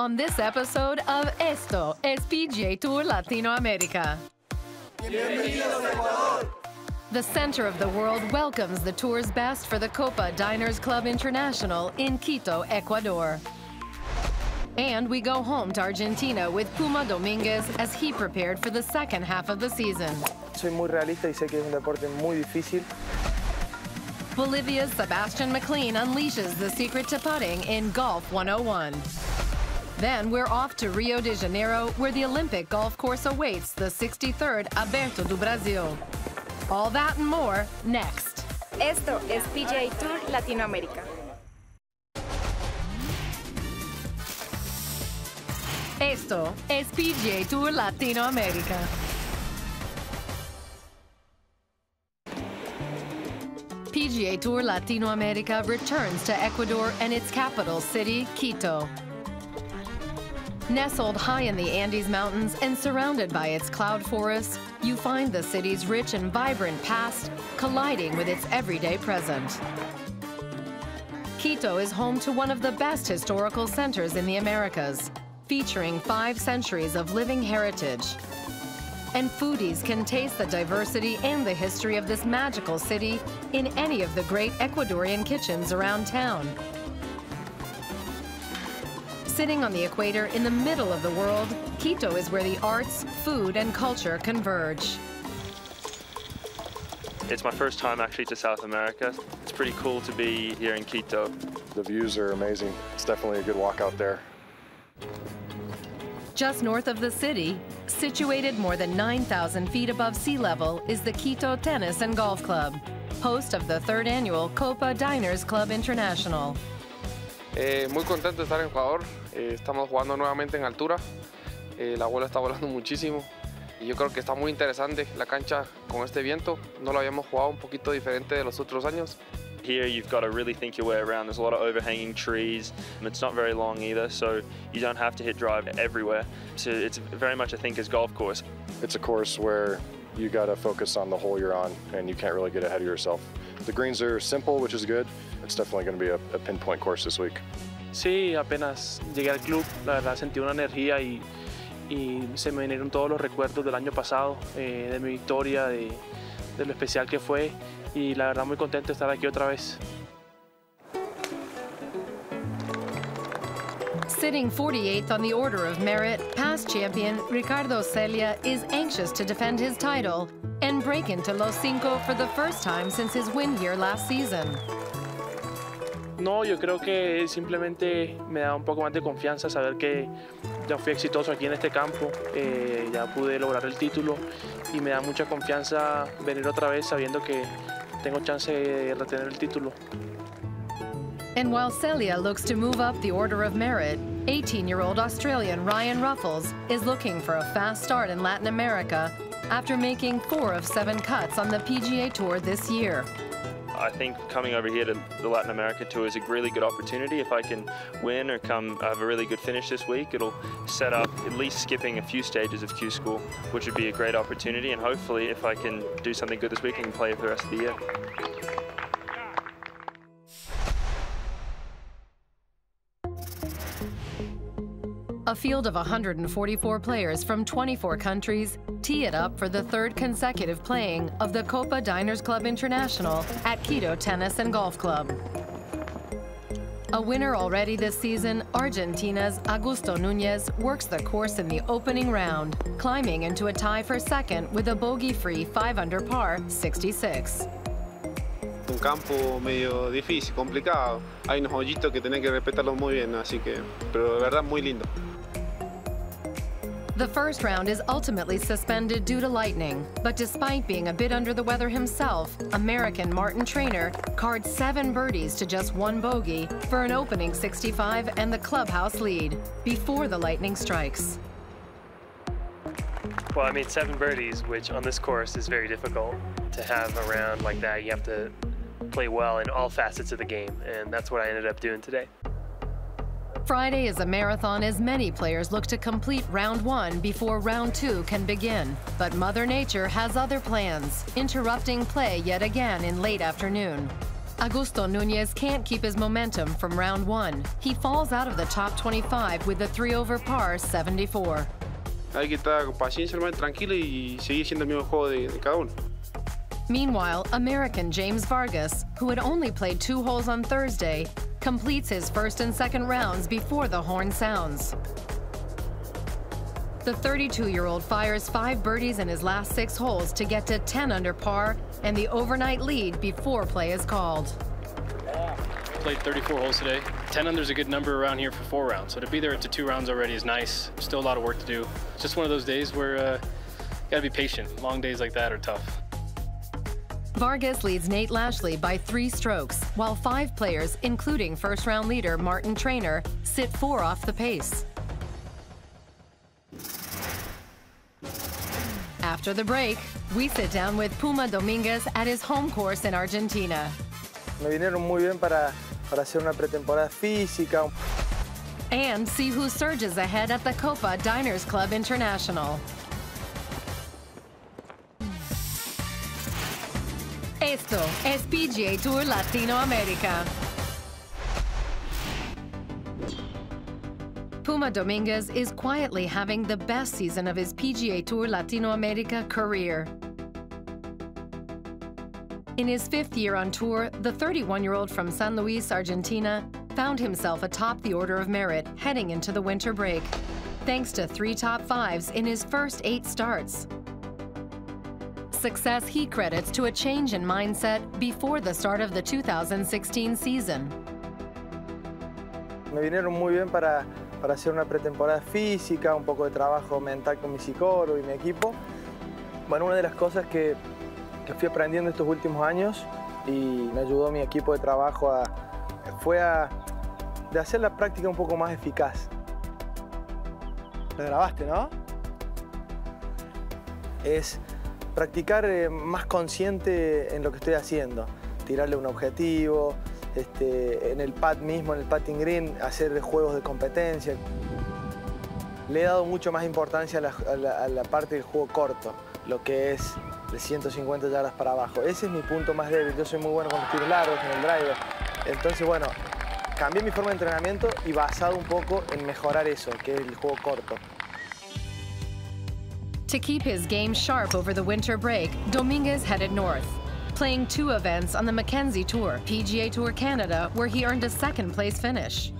on this episode of Esto es PGA TOUR Latinoamérica. Bienvenidos, Ecuador. The center of the world welcomes the tour's best for the Copa Diners Club International in Quito, Ecuador. And we go home to Argentina with Puma Domínguez as he prepared for the second half of the season. Soy muy realista y sé que es un deporte muy difícil. Bolivia's Sebastian MacLean unleashes the secret to putting in Golf 101. Then we're off to Rio de Janeiro, where the Olympic golf course awaits the 63rd Aberto do Brasil. All that and more next. Esto es PGA TOUR Latinoamérica. Esto es PGA TOUR Latinoamérica. PGA TOUR Latinoamérica returns to Ecuador and its capital city, Quito. Nestled high in the Andes Mountains and surrounded by its cloud forests, you find the city's rich and vibrant past colliding with its everyday present. Quito is home to one of the best historical centers in the Americas, featuring 5 centuries of living heritage. And foodies can taste the diversity and the history of this magical city in any of the great Ecuadorian kitchens around town. Sitting on the equator in the middle of the world, Quito is where the arts, food, and culture converge. It's my first time actually to South America. It's pretty cool to be here in Quito. The views are amazing. It's definitely a good walk out there. Just north of the city, situated more than 9,000 feet above sea level, is the Quito Tennis and Golf Club, host of the 3rd annual Copa Diners Club International. Muy contento de estar en Ecuador. Estamos jugando nuevamente en altura. La bola está volando muchísimo. Y yo creo que está muy interesante la cancha con este viento. No lo habíamos jugado, un poquito diferente de los otros años. Here you've got to really think your way around. There's a lot of overhanging trees, and it's not very long either, so you don't have to hit drive everywhere. So it's very much a thinker's golf course. It's a course where you got to focus on the hole you're on, and you can't really get ahead of yourself. The greens are simple, which is good. It's definitely going to be a pinpoint course this week. Sí, apenas llegué al club, la verdad sentí una energía y se me vinieron todos los recuerdos del año pasado, de mi victoria, de lo especial que fue, y la verdad muy contento de estar aquí otra vez. Sitting 48th on the Order of Merit, past champion Ricardo Celia is anxious to defend his title and break into Los Cinco for the first time since his win here last season. No, yo creo que simplemente me da un poco más de confianza saber que ya fui exitoso aquí en este campo, ya pude lograr el título y me da mucha confianza venir otra vez sabiendo que tengo chance de retener el título. And while Celia looks to move up the Order of Merit, 18-year-old Australian Ryan Ruffles is looking for a fast start in Latin America after making 4 of 7 cuts on the PGA Tour this year. I think coming over here to the Latin America Tour is a really good opportunity. If I can win or have a really good finish this week, it'll set up at least skipping a few stages of Q School, which would be a great opportunity. And hopefully, if I can do something good this week, I can play for the rest of the year. A field of 144 players from 24 countries tee it up for the 3rd consecutive playing of the Copa Diners Club International at Quito Tennis and Golf Club. A winner already this season, Argentina's Augusto Núñez works the course in the opening round, climbing into a tie for 2nd with a bogey-free 5-under par 66. Un campo medio difícil, complicado. Hay unos hoyitos que tenés que respetarlos muy bien, así que, pero de verdad muy lindo. The first round is ultimately suspended due to lightning, but despite being a bit under the weather himself, American Martin Trainer carded 7 birdies to just 1 bogey for an opening 65 and the clubhouse lead before the lightning strikes. Well, I made 7 birdies, which on this course is very difficult to have a round like that. You have to play well in all facets of the game, and that's what I ended up doing today. Friday is a marathon as many players look to complete round 1 before round 2 can begin. But Mother Nature has other plans, interrupting play yet again in late afternoon. Augusto Núñez can't keep his momentum from round one. He falls out of the top 25 with the 3 over par 74. Hay que estar con paciencia, hermano, tranquilo y seguir siendo el mismo juego de cada uno. Meanwhile, American James Vargas, who had only played 2 holes on Thursday, completes his first and second rounds before the horn sounds. The 32-year-old fires 5 birdies in his last 6 holes to get to 10 under par and the overnight lead before play is called. Played 34 holes today. 10 under is a good number around here for 4 rounds. So to be there to 2 rounds already is nice. Still a lot of work to do. It's just one of those days where you gotta be patient. Long days like that are tough. Vargas leads Nate Lashley by 3 strokes, while 5 players, including first-round leader Martin Traynor, sit 4 off the pace. After the break, we sit down with Puma Domínguez at his home course in Argentina. Me vinieron muy bien para hacer una pretemporada física. And see who surges ahead at the Copa Diners Club International. Esto es PGA Tour Latinoamérica. Puma Domínguez is quietly having the best season of his PGA Tour Latinoamérica career. In his 5th year on tour, the 31-year-old from San Luis, Argentina, found himself atop the order of merit heading into the winter break, thanks to 3 top 5s in his first 8 starts. Success he credits to a change in mindset before the start of the 2016 season. Me vinieron muy bien para hacer una pretemporada física, un poco de trabajo mental con mi psicólogo y mi equipo. Bueno, una de las cosas que fui aprendiendo estos últimos años y me ayudó mi equipo de trabajo fue de hacer la práctica un poco más eficaz. Lo grabaste, ¿no? Es practicar más consciente en lo que estoy haciendo, tirarle un objetivo, en el pad mismo, en el putting green, hacer juegos de competencia. Le he dado mucho más importancia a la parte del juego corto, lo que es de 150 yardas para abajo. Ese es mi punto más débil. Yo soy muy bueno con los tiros largos, en el driver. Entonces, bueno, cambié mi forma de entrenamiento y basado un poco en mejorar eso, que es el juego corto. To keep his game sharp over the winter break, Domínguez headed north, playing 2 events on the Mackenzie Tour, PGA Tour Canada, where he earned a 2nd-place finish.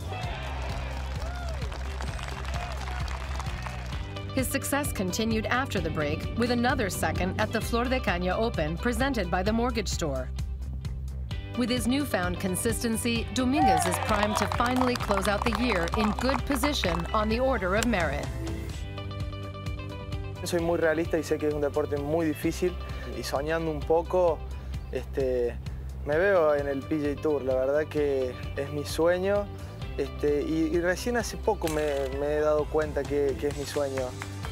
His success continued after the break with another 2nd at the Flor de Caña Open presented by the Mortgage Store. With his newfound consistency, Domínguez is primed to finally close out the year in good position on the order of merit. Soy muy realista y sé que es un deporte muy difícil y soñando un poco, me veo en el PGA Tour. La verdad que es mi sueño y recién hace poco me he dado cuenta que es mi sueño.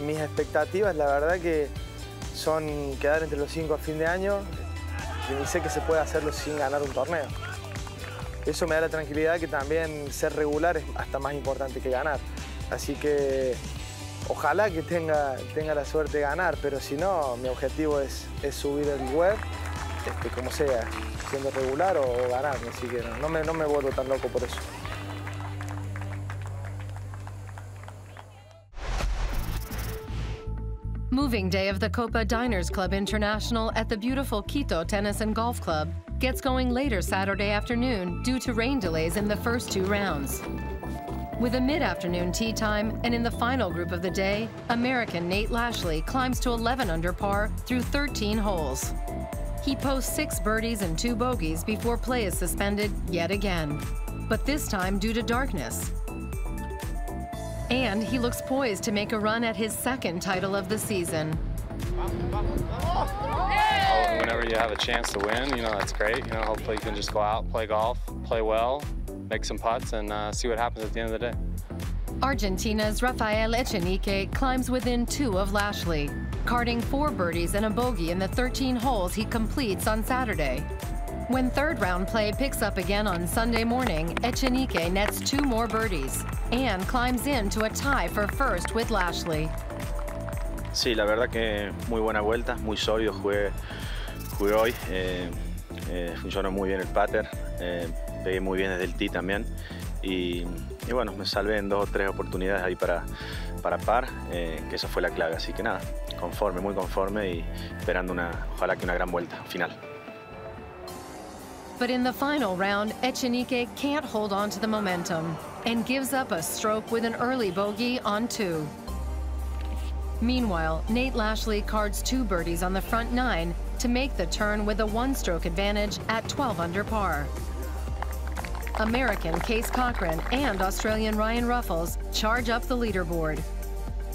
Mis expectativas, la verdad que son quedar entre los 5 a fin de año y sé que se puede hacerlo sin ganar un torneo. Eso me da la tranquilidad que también ser regular es hasta más importante que ganar. Así que ojalá que tenga la suerte de ganar, pero si no, mi objetivo es subir el web, como sea, siendo regular o ganar. Así que no me vuelvo tan loco por eso. Moving day of the Copa Diners Club International at the beautiful Quito Tennis and Golf Club gets going later Saturday afternoon due to rain delays in the first 2 rounds. With a mid-afternoon tee time and in the final group of the day, American Nate Lashley climbs to 11 under par through 13 holes. He posts 6 birdies and 2 bogeys before play is suspended yet again, but this time due to darkness. And he looks poised to make a run at his 2nd title of the season. Whenever you have a chance to win, that's great. Hopefully you can just go out, play golf, play well, make some putts, and see what happens at the end of the day. Argentina's Rafael Echenique climbs within 2 of Lashley, carding 4 birdies and a bogey in the 13 holes he completes on Saturday. When 3rd round play picks up again on Sunday morning, Echenique nets 2 more birdies and climbs in to a tie for 1st with Lashley. Sí, la verdad que muy buena vuelta, muy sólido jugué hoy. Funcionó muy bien el putter. pegué muy bien desde el tee también y bueno, me salvé en 2 o 3 oportunidades ahí para par, que esa fue la clave, así que nada, conforme, muy conforme y esperando ojalá que una gran vuelta final. But in the final round, Echenique can't hold on to the momentum and gives up a stroke with an early bogey on 2. Meanwhile, Nate Lashley cards 2 birdies on the front 9 to make the turn with a 1-stroke advantage at 12 under par. American Case Cochran and Australian Ryan Ruffles charge up the leaderboard.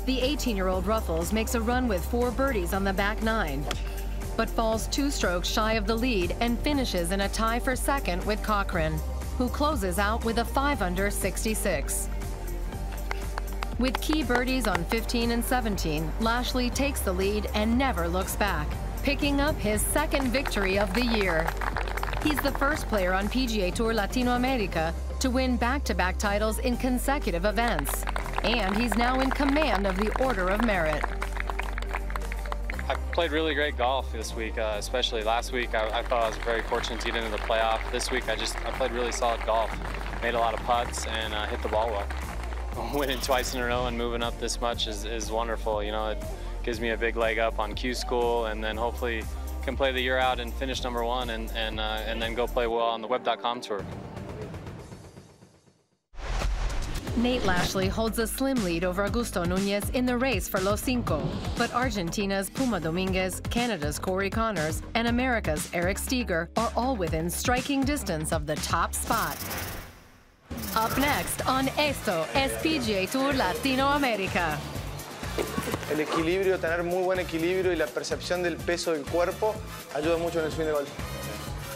The 18-year-old Ruffles makes a run with 4 birdies on the back 9, but falls 2 strokes shy of the lead and finishes in a tie for second with Cochran, who closes out with a 5-under 66. With key birdies on 15 and 17, Lashley takes the lead and never looks back, picking up his 2nd victory of the year. He's the first player on PGA Tour Latinoamérica to win back-to-back titles in consecutive events, and he's now in command of the Order of Merit. I played really great golf this week, especially last week. I thought I was very fortunate to get into the playoff. This week I played really solid golf, made a lot of putts, and hit the ball well. Winning twice in a row and moving up this much is wonderful. You know, it gives me a big leg up on Q School, and then hopefully can play the year out and finish #1 and then go play well on the Web.com tour. Nate Lashley holds a slim lead over Augusto Núñez in the race for Los Cinco, but Argentina's Puma Domínguez, Canada's Corey Connors, and America's Eric Steger are all within striking distance of the top spot. Up next on Esto es PGA Tour Latinoamérica. El equilibrio, tener muy buen equilibrio y la percepción del peso del cuerpo ayuda mucho en el swing de golf.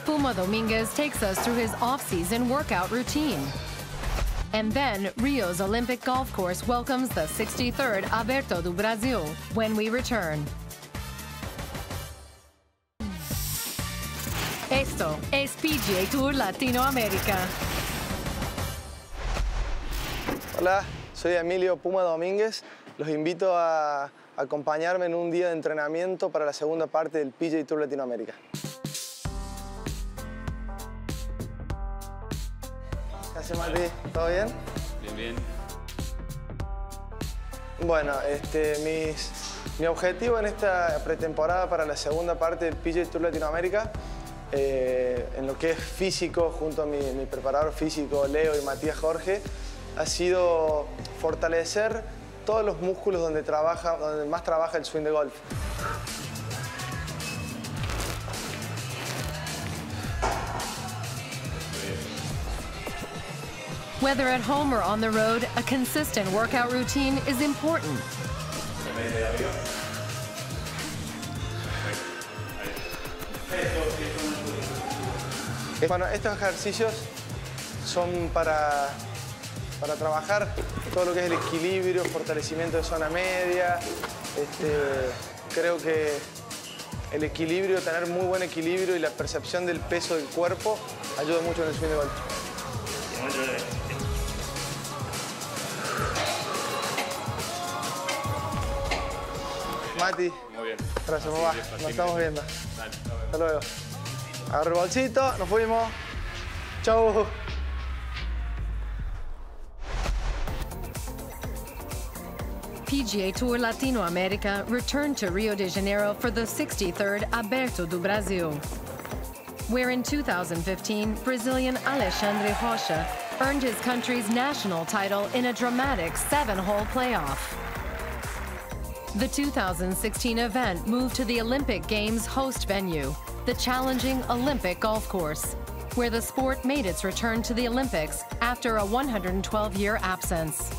Puma Domínguez takes us through his off-season workout routine. And then Rio's Olympic golf course welcomes the 63rd Aberto do Brasil when we return. Esto es PGA Tour Latinoamérica. Hola, soy Emilio Puma Domínguez. Los invito a acompañarme en un día de entrenamiento para la segunda parte del PGA Tour Latinoamérica. ¿Qué haces, Mati? ¿Todo bien? Bien, bien. Bueno, mi objetivo en esta pretemporada para la segunda parte del PGA Tour Latinoamérica, en lo que es físico, junto a mi preparador físico Leo y Matías Jorge, ha sido fortalecer todos los músculos donde más trabaja el swing de golf. Whether at home or on the road, a consistent workout routine is important. Bueno, estos ejercicios son para trabajar todo lo que es el equilibrio, fortalecimiento de zona media. Creo que el equilibrio, tener muy buen equilibrio y la percepción del peso del cuerpo ayuda mucho en el swing de golf. Mati, muy bien. Gracias, mamá. Nos estamos viendo. Hasta luego. Agarro el bolsito, nos fuimos. Chau. PGA Tour Latinoamérica returned to Rio de Janeiro for the 63rd Aberto do Brasil, where in 2015, Brazilian Alexandre Rocha earned his country's national title in a dramatic 7-hole playoff. The 2016 event moved to the Olympic Games host venue, the challenging Olympic Golf Course, where the sport made its return to the Olympics after a 112-year absence.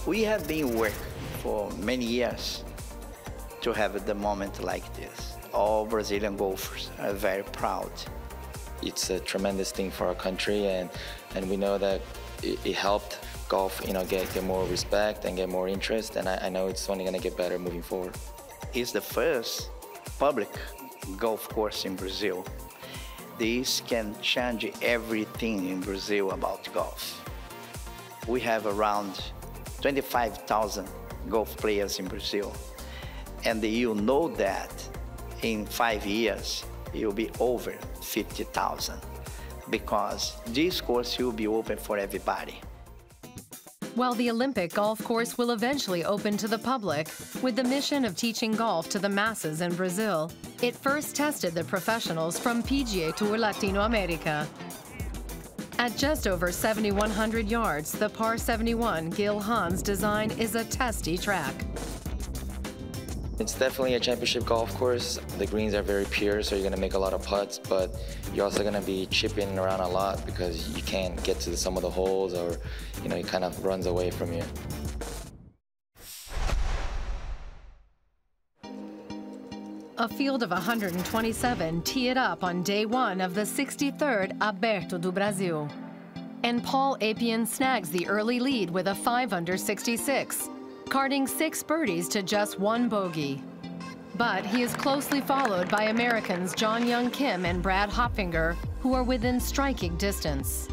We have been working for many years to have the moment like this. All Brazilian golfers are very proud. It's a tremendous thing for our country, and we know that it helped golf, get more respect and get more interest, and I know it's only going to get better moving forward. It's the first public golf course in Brazil. This can change everything in Brazil about golf. We have around 25,000 golf players in Brazil, and you know that in 5 years it will be over 50,000 because this course will be open for everybody. While the Olympic golf course will eventually open to the public, with the mission of teaching golf to the masses in Brazil, it first tested the professionals from PGA TOUR Latinoamérica. At just over 7,100 yards, the par 71 Gil Hans design is a testy track. It's definitely a championship golf course. The greens are very pure, so you're going to make a lot of putts, but you're also going to be chipping around a lot because you can't get to some of the holes, or it kind of runs away from you. A field of 127 tee it up on day one of the 63rd Aberto do Brasil. And Paul Appian snags the early lead with a 5-under 66, carding 6 birdies to just 1 bogey. But he is closely followed by Americans John Young Kim and Brad Hopfinger, who are within striking distance.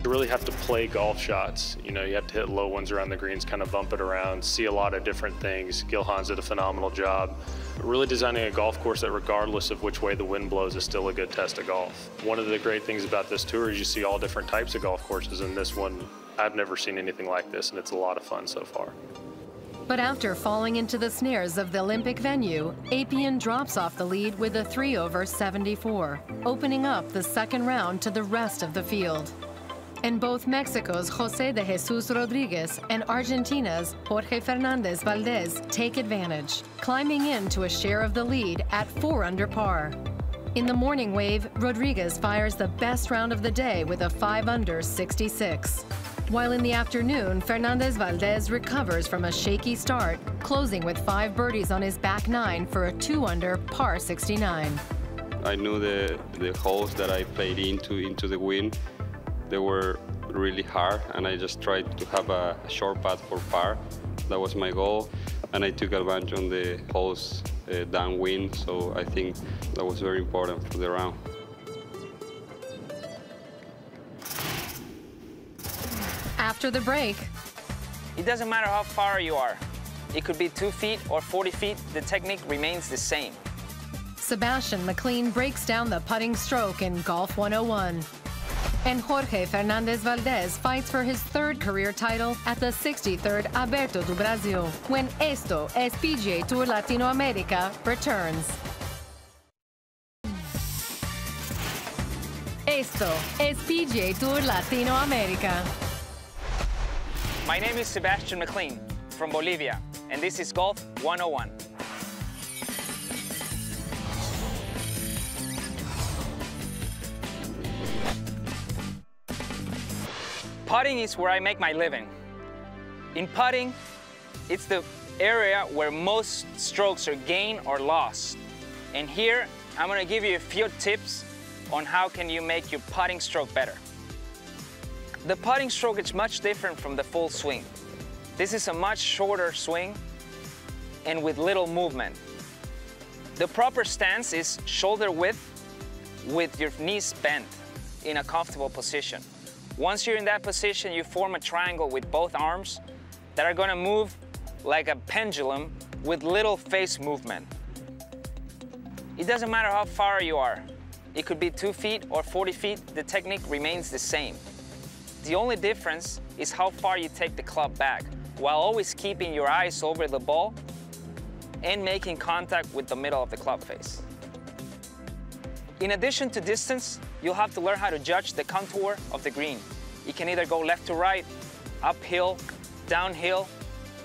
You really have to play golf shots. You have to hit low ones around the greens, kind of bump it around, see a lot of different things. Gil Hans did a phenomenal job. Really designing a golf course that regardless of which way the wind blows is still a good test of golf. One of the great things about this tour is you see all different types of golf courses, and this one, I've never seen anything like this, and it's a lot of fun so far. But after falling into the snares of the Olympic venue, Appian drops off the lead with a 3-over 74, opening up the second round to the rest of the field. And both Mexico's José de Jesus Rodríguez and Argentina's Jorge Fernández Valdés take advantage, climbing into a share of the lead at 4 under par. In the morning wave, Rodríguez fires the best round of the day with a 5-under 66. While in the afternoon, Fernández Valdés recovers from a shaky start, closing with 5 birdies on his back 9 for a 2-under par 69. I knew the holes that I played into the wind. They were really hard, and I just tried to have a short putt for par. That was my goal, and I took advantage on the holes downwind, so I think that was very important for the round. After the break, it doesn't matter how far you are. It could be 2 feet or 40 feet, the technique remains the same. Sebastian MacLean breaks down the putting stroke in Golf 101. And Jorge Fernández Valdés fights for his 3rd career title at the 63rd Aberto do Brasil, when Esto es PGA TOUR Latinoamérica returns. Esto es PGA TOUR Latinoamérica. My name is Sebastian MacLean from Bolivia, and this is Golf 101. Putting is where I make my living. In putting, it's the area where most strokes are gained or lost. And here, I'm gonna give you a few tips on how can you make your putting stroke better. The putting stroke is much different from the full swing. This is a much shorter swing and with little movement. The proper stance is shoulder width with your knees bent in a comfortable position. Once you're in that position, you form a triangle with both arms that are gonna move like a pendulum with little face movement. It doesn't matter how far you are. It could be 2 feet or 40 feet, the technique remains the same. The only difference is how far you take the club back, while always keeping your eyes over the ball and making contact with the middle of the club face. In addition to distance, you'll have to learn how to judge the contour of the green. You can either go left to right, uphill, downhill.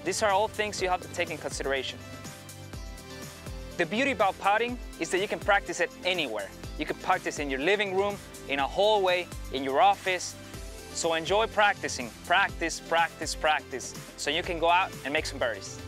These are all things you have to take in consideration. The beauty about putting is that you can practice it anywhere. You can practice in your living room, in a hallway, in your office. So enjoy practicing. Practice, practice, practice, so you can go out and make some birdies.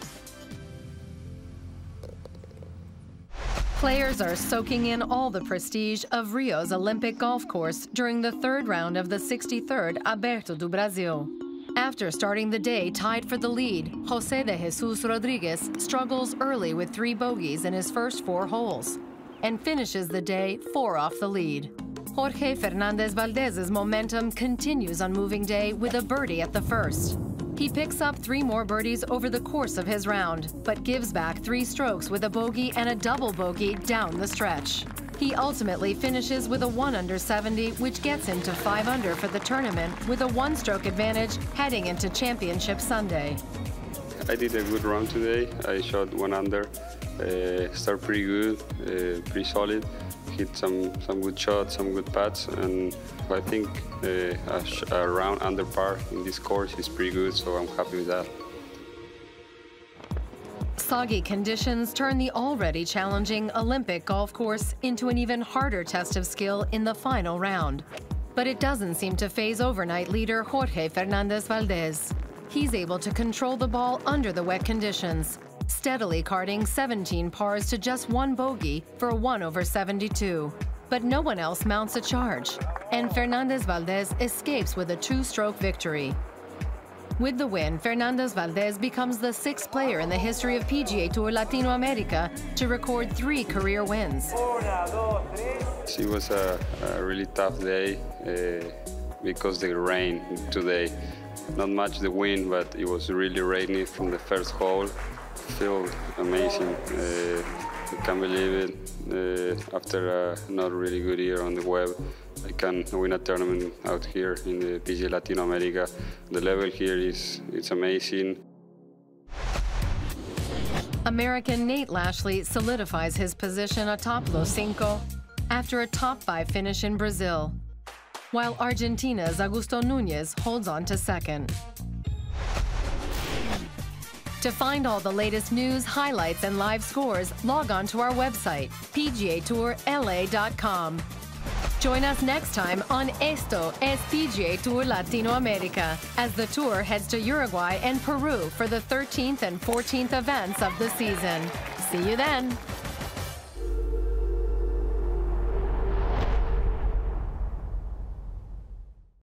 Players are soaking in all the prestige of Rio's Olympic golf course during the 3rd round of the 63rd Aberto do Brasil. After starting the day tied for the lead, José de Jesus Rodríguez struggles early with 3 bogeys in his first 4 holes and finishes the day 4 off the lead. Jorge Fernández Valdés's momentum continues on moving day with a birdie at the first. He picks up 3 more birdies over the course of his round, but gives back 3 strokes with a bogey and a double bogey down the stretch. He ultimately finishes with a 1 under 70, which gets him to 5 under for the tournament with a 1-stroke advantage heading into Championship Sunday. I did a good run today. I shot 1 under, started pretty good, pretty solid. Hit some good shots, some good putts, and I think a round under par in this course is pretty good, so I'm happy with that. Soggy conditions turn the already challenging Olympic golf course into an even harder test of skill in the final round. But it doesn't seem to faze overnight leader Jorge Fernandez Valdez. He's able to control the ball under the wet conditions, steadily carding 17 pars to just 1 bogey for a 1 over 72. But no one else mounts a charge, and Fernandez Valdez escapes with a 2-stroke victory. With the win, Fernandez Valdez becomes the 6th player in the history of PGA Tour Latinoamérica to record 3 career wins. It was a really tough day because the rain today. Not much the wind, but it was really rainy from the first hole. Felt amazing. I can't believe it. After a not really good year on the web, I can win a tournament out here in the PGA Latinoamérica. The level here it's amazing. American Nate Lashley solidifies his position atop Los Cinco after a top 5 finish in Brazil, while Argentina's Augusto Núñez holds on to 2nd. To find all the latest news, highlights, and live scores, log on to our website, pgatourla.com. Join us next time on Esto es PGA Tour Latinoamérica as the tour heads to Uruguay and Peru for the 13th and 14th events of the season. See you then.